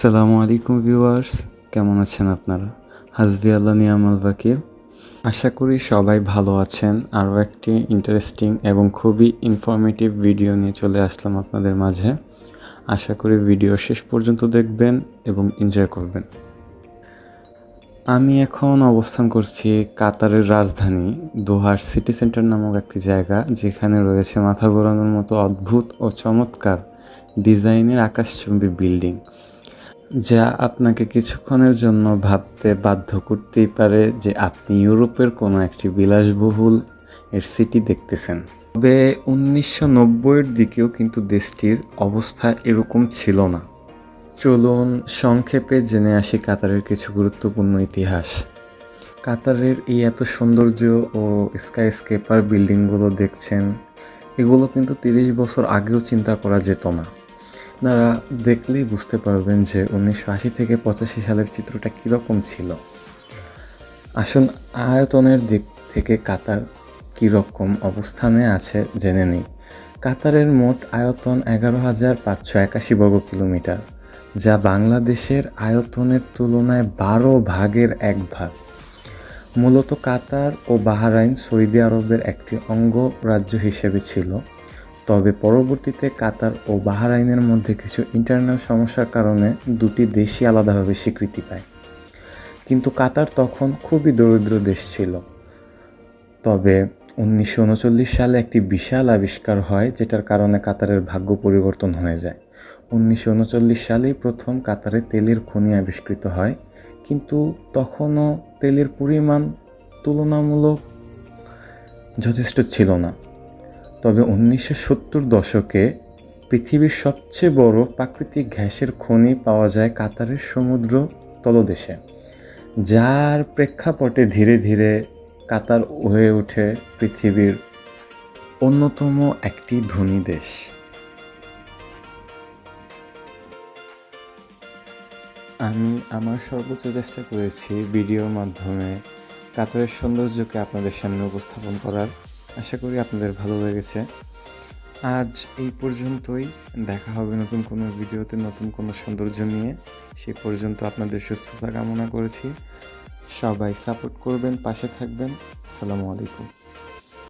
আসসালামু আলাইকুম ভিউয়ার্স, কেমন আছেন আপনারা? হাসবি আল্লাহ নিয়ামাল ওয়াকিল। আশা করি সবাই ভালো আছেন। আরও একটি ইন্টারেস্টিং এবং খুবই ইনফরমেটিভ ভিডিও নিয়ে চলে আসলাম আপনাদের মাঝে। আশা করি ভিডিও শেষ পর্যন্ত দেখবেন এবং এনজয় করবেন। আমি এখন অবস্থান করছি কাতারের রাজধানী দোহার সিটি সেন্টার নামক একটি জায়গা, যেখানে রয়েছে মাথা ঘোরানোর মতো অদ্ভুত ও চমৎকার ডিজাইনের আকাশচুম্বী বিল্ডিং, যা আপনাকে কিছুক্ষণের জন্য ভাবতে বাধ্য করতেই পারে যে আপনি ইউরোপের কোনো একটি বিলাসবহুল এর সিটি দেখতেছেন। তবে 1990-এর দিকেও কিন্তু দেশটির অবস্থা এরকম ছিল না। চলুন সংক্ষেপে জেনে আসি কাতারের কিছু গুরুত্বপূর্ণ ইতিহাস। কাতারের এই এত সৌন্দর্য ও স্কাইস্কেপার বিল্ডিংগুলো দেখছেন, এগুলো কিন্তু 30 বছর আগেও চিন্তা করা যেত না। আপনারা দেখলেই বুঝতে পারবেন যে 1980 থেকে 85 সালের চিত্রটা কীরকম ছিল। আসুন আয়তনের দিক থেকে কাতার কীরকম অবস্থানে আছে জেনে নিই। কাতারের মোট আয়তন 11,581 বর্গ কিলোমিটার, যা বাংলাদেশের আয়তনের তুলনায় 12 ভাগের 1 ভাগ। মূলত কাতার ও বাহরাইন সৌদি আরবের একটি অঙ্গরাজ্য হিসেবে ছিল, তবে পরবর্তীতে কাতার ও বাহরাইনের মধ্যে কিছু ইন্টারনাল সমস্যার কারণে দুটি দেশই আলাদাভাবে স্বীকৃতি পায়। কিন্তু কাতার তখন খুবই দরিদ্র দেশ ছিল। তবে 1939 সালে একটি বিশাল আবিষ্কার হয়, যেটার কারণে কাতারের ভাগ্য পরিবর্তন হয়ে যায়। 1939 সালেই প্রথম কাতারে তেলের খনি আবিষ্কৃত হয়, কিন্তু তখনও তেলের পরিমাণ তুলনামূলক যথেষ্ট ছিল না। তবে 1970 দশকে পৃথিবীর সবচেয়ে বড় প্রাকৃতিক গ্যাসের খনি পাওয়া যায় কাতারের সমুদ্র তলদেশে, যার প্রেক্ষাপটে ধীরে ধীরে কাতার হয়ে ওঠে পৃথিবীর অন্যতম একটি ধনী দেশ। আমি আমার সর্বোচ্চ চেষ্টা করেছি ভিডিওর মাধ্যমে কাতারের সৌন্দর্যকে আপনাদের সামনে উপস্থাপন করার। আশা করি আপনাদের ভালো লেগেছে। আজ এই পর্যন্তই। দেখা হবে নতুন কোনো ভিডিওতে, নতুন কোনো সৌন্দর্য নিয়ে। সেই পর্যন্ত আপনাদের সুস্থতা কামনা করেছি। সবাই সাপোর্ট করবেন, পাশে থাকবেন। আসসালামু আলাইকুম।